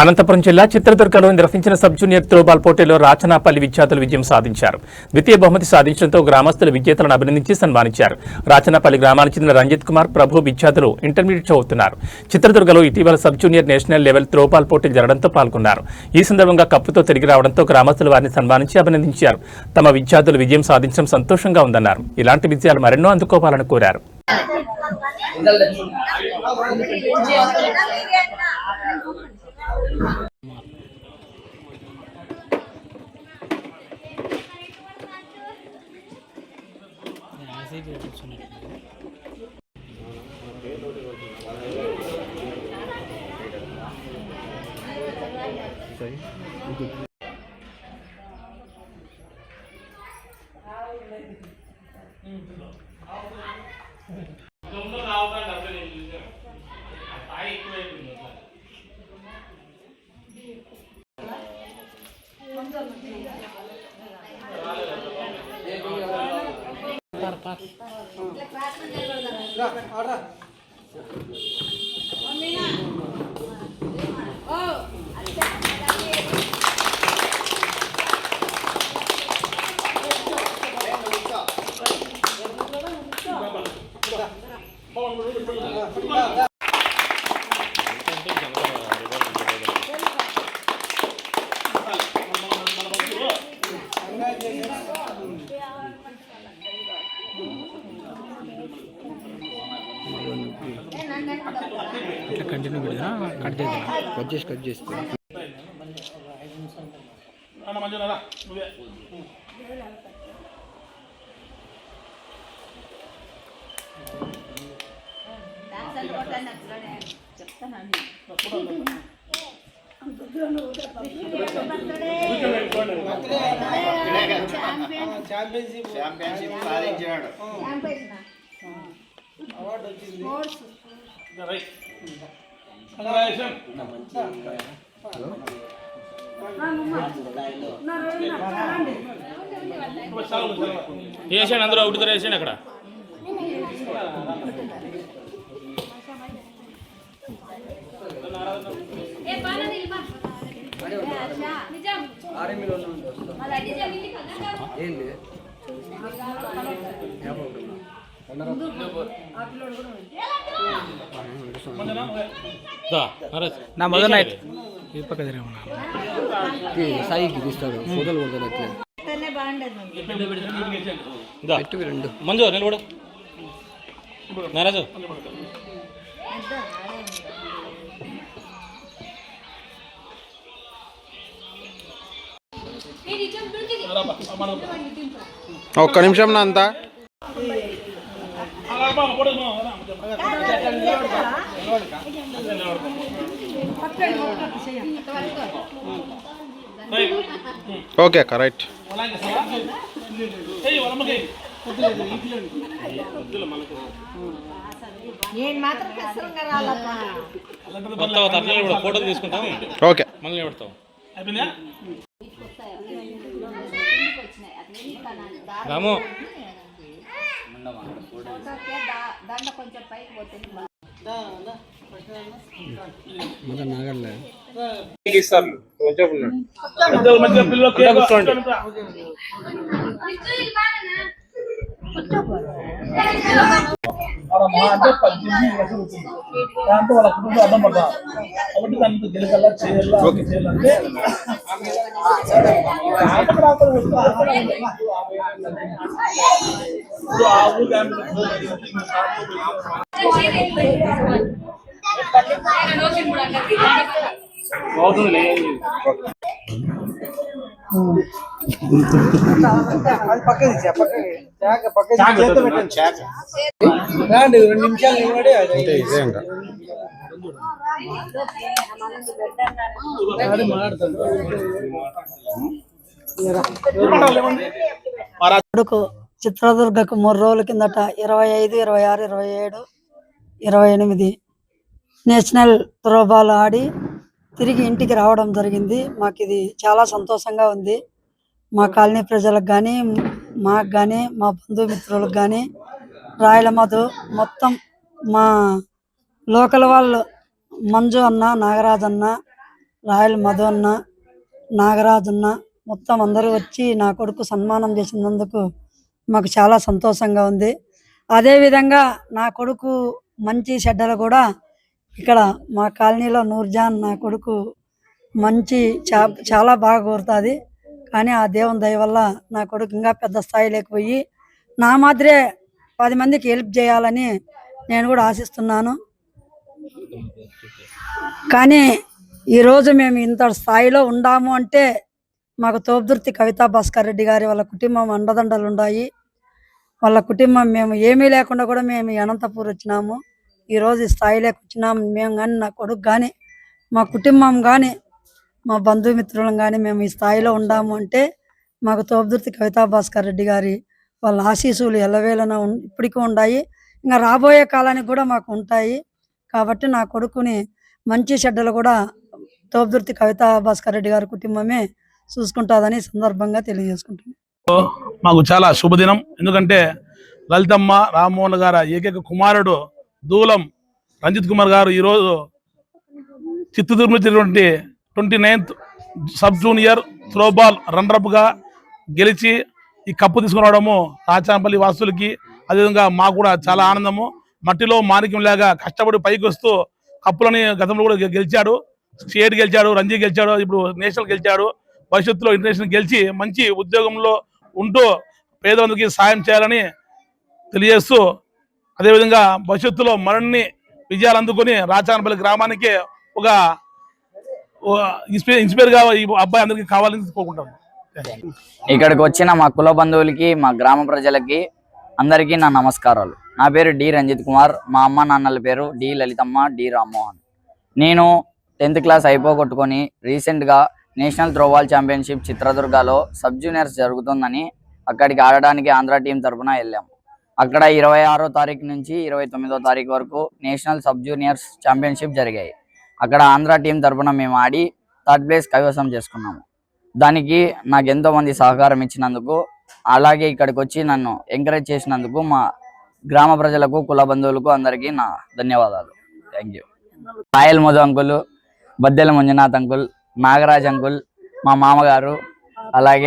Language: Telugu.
అనంతపురం జిల్లా చిత్రదుర్గలో నిర్వహించిన సబ్ జూనియర్ త్రోబాల్ పోటీలో రాచనాపల్లి విద్యార్థులు విజయం సాధించారు. ద్వితీయ బహుమతి సాధించడంతో గ్రామస్తుల విజేతలను అభినందించి సన్మానించారు. రాచనాపల్లి గ్రామానికి చెందిన రంజిత్ కుమార్, ప్రభు విద్యార్థులు ఇంటర్మీడియట్ చదువుతున్నారు. చిత్రదుర్గలో ఇటీవల sub junior national level throwball పోటీలు జరగడంతో పాల్గొన్నారు. ఈ సందర్భంగా కప్పుతో తిరిగి రావడంతో గ్రామస్తులు వారిని సన్మానించి అభినందించారు. తమ విద్యార్థులు విజయం సాధించడం సంతోషంగా ఉందన్నారు. ఇలాంటి విజయాలు మరెన్నో అందుకోవాలని కోరారు. కంటిన్యూ పెడదా కట్ చేస్తా ఛాంపియన్షిప్ సాధించాడు. అవార్డు వచ్చింది. వేసాడు అందరూ ఒకటి వేసాడు అక్కడ. నా మొదలు ఈ పక్క సాయికి తీస్తాడు ఫోటోలు కొడతాడు అట్లా రెండు మంజు నిలబడు నారాజు ఒక్క నిమిషం నా అంతా ఓకే అక్క రైట్. ఫోటో తీసుకుంటాం. ఓకే మళ్ళీ పెడతాం. రాము నాగర్లే దాంతో వాళ్ళ కుటుంబం అర్థం పడతారు కాబట్టి దాంతో గెలగల్లా చేయాలంటే రెండు నిమిషాలు నిలబడి చిత్రదుర్గకు 3 రోజుల కిందట 25, 26, 27, 28 నేషనల్ త్రోబాల్ ఆడి తిరిగి ఇంటికి రావడం జరిగింది. మాకు ఇది చాలా సంతోషంగా ఉంది. మా కాలనీ ప్రజలకు కానీ, మాకు కానీ, మా బంధుమిత్రులకు కానీ, రాయల మధు మొత్తం మా లోకల్ వాళ్ళు మంజు అన్న, నాగరాజ్ అన్న, రాయల్ మధు అన్న, నాగరాజు అన్న మొత్తం అందరూ వచ్చి నా కొడుకు సన్మానం చేసినందుకు మాకు చాలా సంతోషంగా ఉంది. అదేవిధంగా నా కొడుకు మంచి చెడ్డలు కూడా ఇక్కడ మా కాలనీలో నూర్జాన్ నా కొడుకు మంచి చాలా బాగా కోరుతుంది. కానీ ఆ దేవుని దయ వల్ల నా కొడుకు ఇంకా పెద్ద స్థాయిలోకి పోయి నా మాదిరే 10 మందికి హెల్ప్ చేయాలని నేను కూడా ఆశిస్తున్నాను. కానీ ఈరోజు మేము ఇంత స్థాయిలో ఉండాము అంటే మాకు తోపుదుర్తి కవితా భాస్కర్ రెడ్డి గారి వాళ్ళ కుటుంబం అండదండలు ఉన్నాయి. వాళ్ళ కుటుంబం మేము ఏమీ లేకుండా కూడా మేము అనంతపూర్ వచ్చినాము. ఈరోజు ఈ స్థాయిలోకి వచ్చినాము. మేము కానీ నా కొడుకు కానీ మా కుటుంబం కానీ మా బంధుమిత్రులం కానీ మేము ఈ స్థాయిలో ఉండాము అంటే మాకు తోపుదుర్తి కవితా భాస్కర్ రెడ్డి గారి వాళ్ళ ఆశీస్సులు ఎల్లవేళన ఇప్పటికీ ఉన్నాయి, ఇంకా రాబోయే కాలానికి కూడా మాకు ఉంటాయి. కాబట్టి నా కొడుకుని మంచి చెడ్డలు కూడా తోపుదుర్తి కవితా భాస్కర్ రెడ్డి గారి కుటుంబమే చూసుకుంటుందని సందర్భంగా తెలియజేసుకుంటున్నాను. మాకు చాలా శుభదినం. ఎందుకంటే లలితమ్మ రామ్మోహన్ గారు ఏకైక కుమారుడు దూలం రంజిత్ కుమార్ గారు ఈరోజు చిత్తూరుటువంటి 29th సబ్ జూనియర్ త్రోబాల్ రన్నరప్గా గెలిచి ఈ కప్పు తీసుకుని రావడము రాచానపల్లి వాసులకి అదేవిధంగా మాకు కూడా చాలా ఆనందము. మట్టిలో మాణిక్యంలాగా కష్టపడి పైకి వస్తూ కప్పులని గతంలో కూడా గెలిచాడు. స్టేట్ గెలిచాడు, రంజీ గెలిచాడు, ఇప్పుడు నేషనల్ గెలిచాడు. భవిష్యత్తులో ఇంటర్నేషనల్ గెలిచి మంచి ఉద్యోగంలో ఉంటూ పేదలందరికీ సాయం చేయాలని తెలియజేస్తూ, అదేవిధంగా భవిష్యత్తులో మరిన్ని విజయాలు అందుకొని రాచానపల్లి గ్రామానికి ఒక ఇన్స్పైర్గా ఈ అబ్బాయి అందరికీ కావాలని కోరుకుంటాను. ఇక్కడికి వచ్చిన మా కుల బంధువులకి, మా గ్రామ ప్రజలకి అందరికీ నా నమస్కారాలు. నా పేరు డి రంజిత్ కుమార్. మా అమ్మ నాన్నల పేరు డి లలితమ్మ, డి రామ్మోహన్. నేను 10th క్లాస్ అయిపోగొట్టుకొని రీసెంట్గా నేషనల్ త్రోబాల్ ఛాంపియన్షిప్ చిత్రదుర్గలో సబ్ జూనియర్స్ జరుగుతుందని అక్కడికి ఆడడానికి ఆంధ్ర టీం తరఫున వెళ్ళాము. అక్కడ 26వ తారీఖు నుంచి 29వ తారీఖు వరకు నేషనల్ సబ్ జూనియర్స్ ఛాంపియన్షిప్ జరిగాయి. అక్కడ ఆంధ్ర టీం తరఫున మేము ఆడి 3rd ప్లేస్ కైవసం చేసుకున్నాము. దానికి నాకు ఎంతో మంది సహకారం ఇచ్చినందుకు, అలాగే ఇక్కడికి వచ్చి నన్ను ఎంకరేజ్ చేసినందుకు మా గ్రామ ప్రజలకు, కుల బంధువులకు అందరికీ నా ధన్యవాదాలు. Thank you. Royal Madhu uncle, Baddela Manjunath uncle, Nagaraj uncle, మా మామగారు, అలాగే